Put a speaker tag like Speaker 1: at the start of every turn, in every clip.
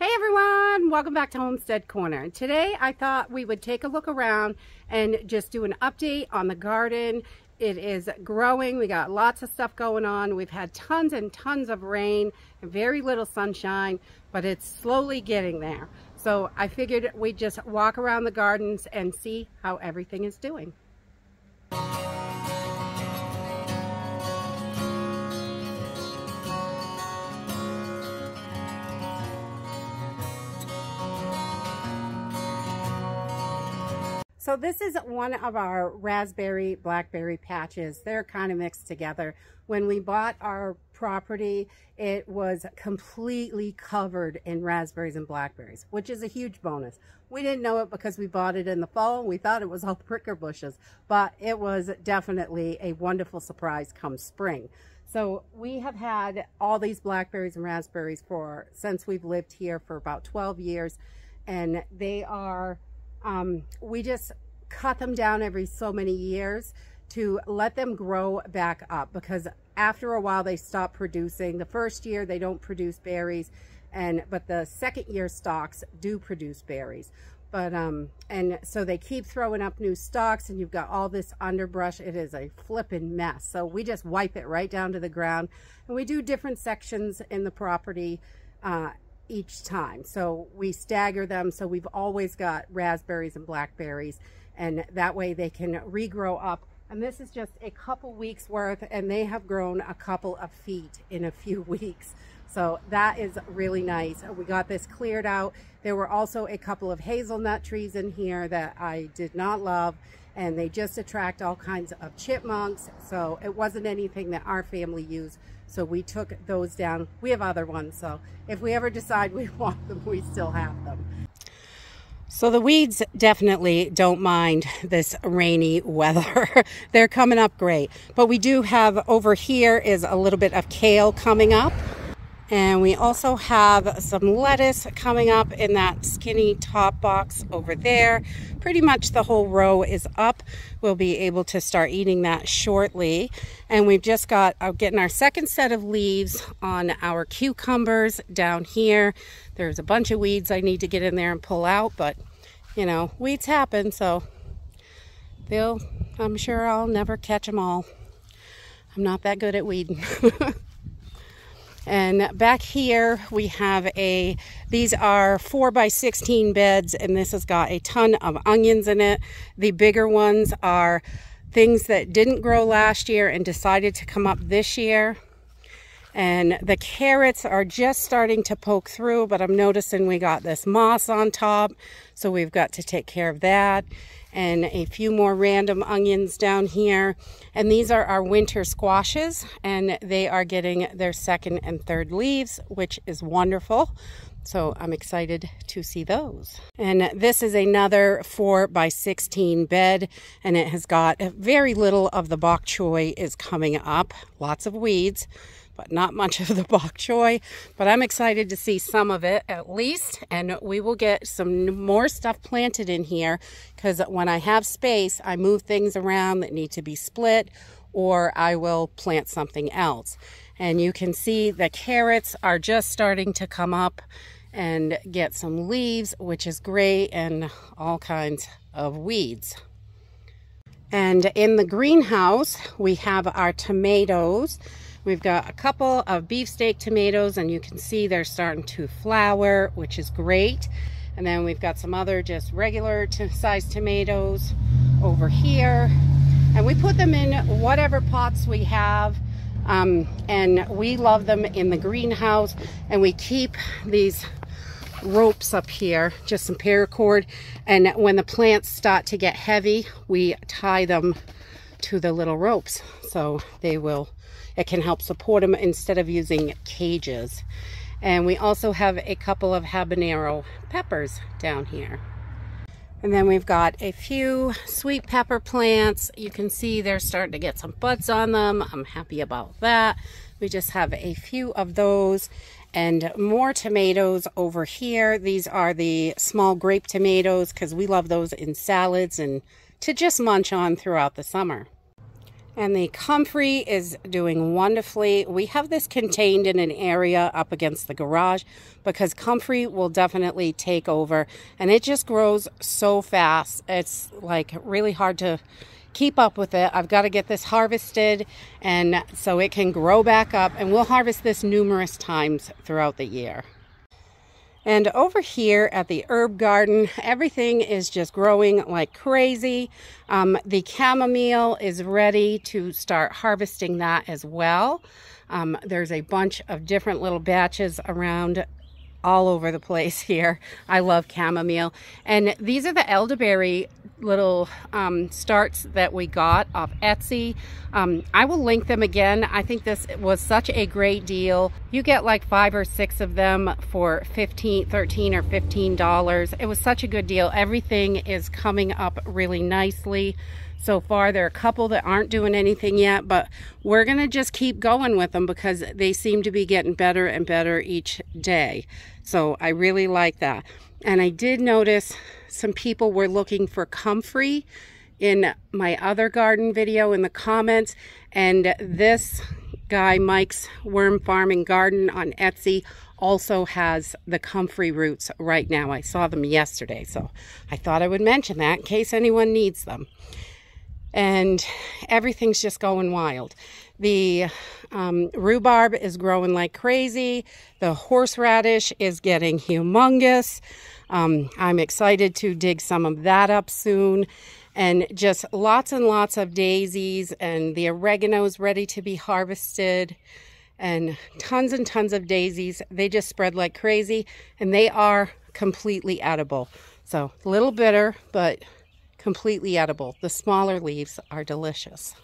Speaker 1: Hey everyone, welcome back to Homestead Corner. Today I thought we would take a look around and just do an update on the garden. It is growing. We got lots of stuff going on. We've had tons and tons of rain and very little sunshine, but it's slowly getting there. So I figured we'd just walk around the gardens and see how everything is doing. So this is one of our raspberry, blackberry patches. They're kind of mixed together. When we bought our property, it was completely covered in raspberries and blackberries, which is a huge bonus. We didn't know it because we bought it in the fall. We thought it was all pricker bushes, but it was definitely a wonderful surprise come spring. So we have had all these blackberries and raspberries since we've lived here for about 12 years, and they are we just cut them down every so many years to let them grow back up, because after a while they stop producing. The first year they don't produce berries, but the second year stalks do produce berries. But and so they keep throwing up new stalks, and you've got all this underbrush. It is a flippin' mess. So we just wipe it right down to the ground, and we do different sections in the property each time. So we stagger them, so we've always got raspberries and blackberries, and that way they can regrow up. And this is just a couple weeks worth, and they have grown a couple of feet in a few weeks. So that is really nice. We got this cleared out. There were also a couple of hazelnut trees in here that I did not love, and they just attract all kinds of chipmunks. So it wasn't anything that our family used. So we took those down. We have other ones, so if we ever decide we want them, we still have them. So the weeds definitely don't mind this rainy weather. They're coming up great. But we do have, over here is a little bit of kale coming up. And we also have some lettuce coming up in that skinny top box over there. Pretty much the whole row is up. We'll be able to start eating that shortly. And we've just got getting our second set of leaves on our cucumbers down here. There's a bunch of weeds I need to get in there and pull out, but you know, weeds happen, so I'm sure I'll never catch them all. I'm not that good at weeding. And back here we have these are 4x16 beds, and this has got a ton of onions in it. The bigger ones are things that didn't grow last year and decided to come up this year. And the carrots are just starting to poke through, but I'm noticing we got this moss on top, so we've got to take care of that. And a few more random onions down here. And these are our winter squashes, and they are getting their second and third leaves, which is wonderful. So I'm excited to see those. And this is another 4x16 bed, and it has got very little of the bok choy is coming up. Lots of weeds, but not much of the bok choy. But I'm excited to see some of it at least, and we will get some more stuff planted in here, because when I have space, I move things around that need to be split, or I will plant something else. And you can see the carrots are just starting to come up and get some leaves, which is great, and all kinds of weeds. And in the greenhouse, we have our tomatoes. We've got a couple of beefsteak tomatoes, and you can see they're starting to flower, which is great. And then we've got some other just regular sized tomatoes over here. And we put them in whatever pots we have. And we love them in the greenhouse. And we keep these ropes up here, just some paracord. And when the plants start to get heavy, we tie them to the little ropes, so it can help support them instead of using cages. And we also have a couple of habanero peppers down here. And then we've got a few sweet pepper plants. You can see they're starting to get some buds on them. I'm happy about that. We just have a few of those, and more tomatoes over here. These are the small grape tomatoes, because we love those in salads and to just munch on throughout the summer. And the comfrey is doing wonderfully. We have this contained in an area up against the garage because comfrey will definitely take over, and it just grows so fast. It's like really hard to keep up with it. I've got to get this harvested and so it can grow back up, and we'll harvest this numerous times throughout the year. And over here at the herb garden, everything is just growing like crazy. The chamomile is ready to start harvesting that as well. There's a bunch of different little batches around all over the place here. I love chamomile. And these are the elderberry little starts that we got off Etsy. I will link them again. I think this was such a great deal. You get like 5 or 6 of them for $13 or $15. It was such a good deal. Everything is coming up really nicely so far. There are a couple that aren't doing anything yet, but we're gonna just keep going with them because they seem to be getting better and better each day. So I really like that. And I did notice some people were looking for comfrey in my other garden video in the comments, and this guy Mike's Worm Farm and Garden on Etsy also has the comfrey roots right now. I saw them yesterday, so I thought I would mention that in case anyone needs them. And everything's just going wild. The rhubarb is growing like crazy. The horseradish is getting humongous. I'm excited to dig some of that up soon. And just lots and lots of daisies, and the oregano is ready to be harvested, and tons of daisies. They just spread like crazy, and they are completely edible. So a little bitter, but completely edible. The smaller leaves are delicious.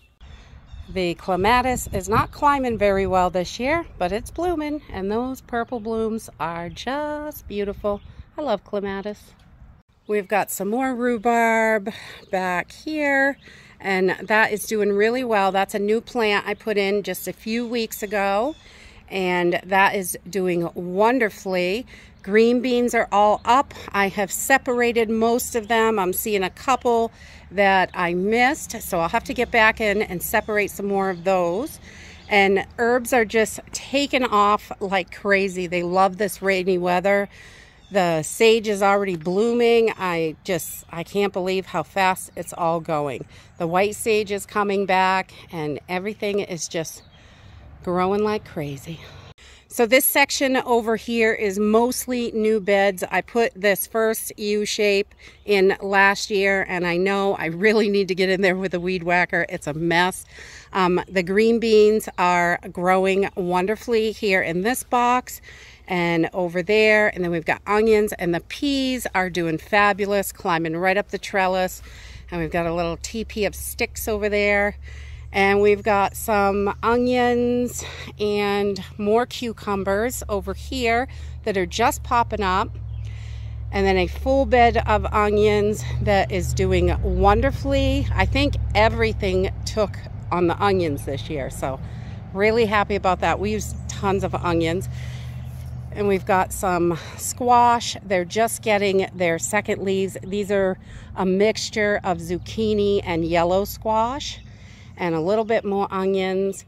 Speaker 1: The clematis is not climbing very well this year, but it's blooming, and those purple blooms are just beautiful. I love clematis. We've got some more rhubarb back here, and that is doing really well. That's a new plant I put in just a few weeks ago, and that is doing wonderfully. Green beans are all up. I have separated most of them. I'm seeing a couple that I missed, so I'll have to get back in and separate some more of those. And herbs are just taking off like crazy. They love this rainy weather. The sage is already blooming. I can't believe how fast it's all going. The white sage is coming back, and everything is just growing like crazy. So this section over here is mostly new beds. I put this first U-shape in last year, and I know I really need to get in there with a weed whacker. It's a mess. The green beans are growing wonderfully here in this box and over there. And then we've got onions, and the peas are doing fabulous, climbing right up the trellis. And we've got a little teepee of sticks over there. And we've got some onions and more cucumbers over here that are just popping up. And then a full bed of onions that is doing wonderfully. I think everything took on the onions this year, so really happy about that. We use tons of onions. And we've got some squash. They're just getting their second leaves. These are a mixture of zucchini and yellow squash, and a little bit more onions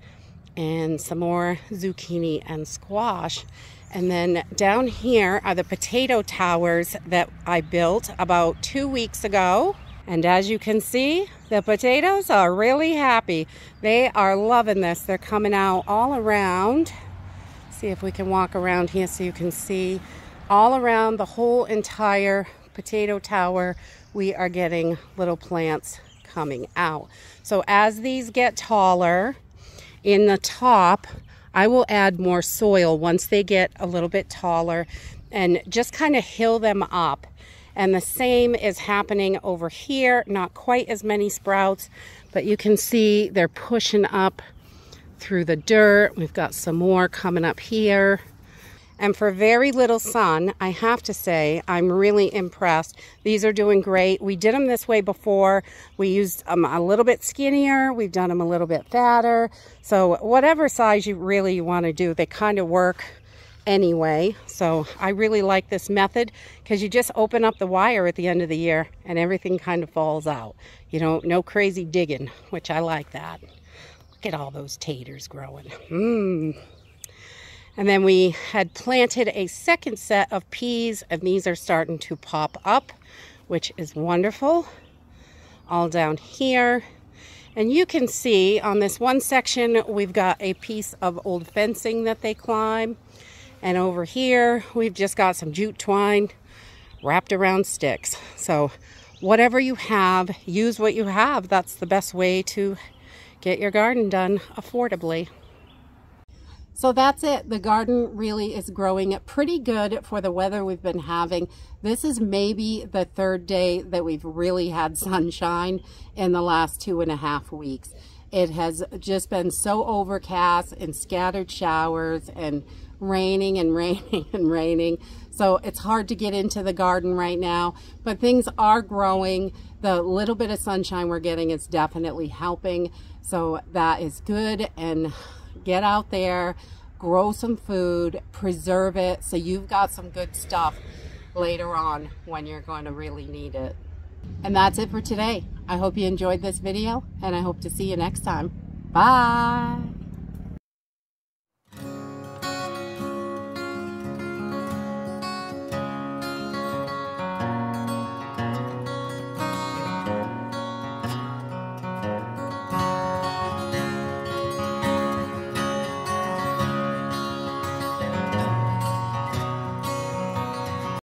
Speaker 1: and some more zucchini and squash. And then down here are the potato towers that I built about 2 weeks ago. And as you can see, the potatoes are really happy. They are loving this. They're coming out all around. See if we can walk around here so you can see all around the whole entire potato tower. We are getting little plants coming out. So as these get taller in the top, I will add more soil once they get a little bit taller and just kind of hill them up. And the same is happening over here. Not quite as many sprouts, but you can see they're pushing up through the dirt. We've got some more coming up here. And for very little sun, I have to say, I'm really impressed. These are doing great. We did them this way before. We used them a little bit skinnier. We've done them a little bit fatter. So whatever size you really want to do, they kind of work anyway. So I really like this method because you just open up the wire at the end of the year and everything kind of falls out. You know, no crazy digging, which I like that. Look at all those taters growing. And then we had planted a second set of peas, and these are starting to pop up, which is wonderful. All down here. And you can see on this one section, we've got a piece of old fencing that they climb. And over here, we've just got some jute twine wrapped around sticks. So whatever you have, use what you have. That's the best way to get your garden done affordably. So that's it. The garden really is growing pretty good for the weather we've been having. This is maybe the third day that we've really had sunshine in the last 2.5 weeks. It has just been so overcast and scattered showers and raining and raining and raining. So it's hard to get into the garden right now, but things are growing. The little bit of sunshine we're getting is definitely helping. So that is good. And get out there, grow some food, preserve it so you've got some good stuff later on when you're going to really need it. And that's it for today. I hope you enjoyed this video, and I hope to see you next time. Bye!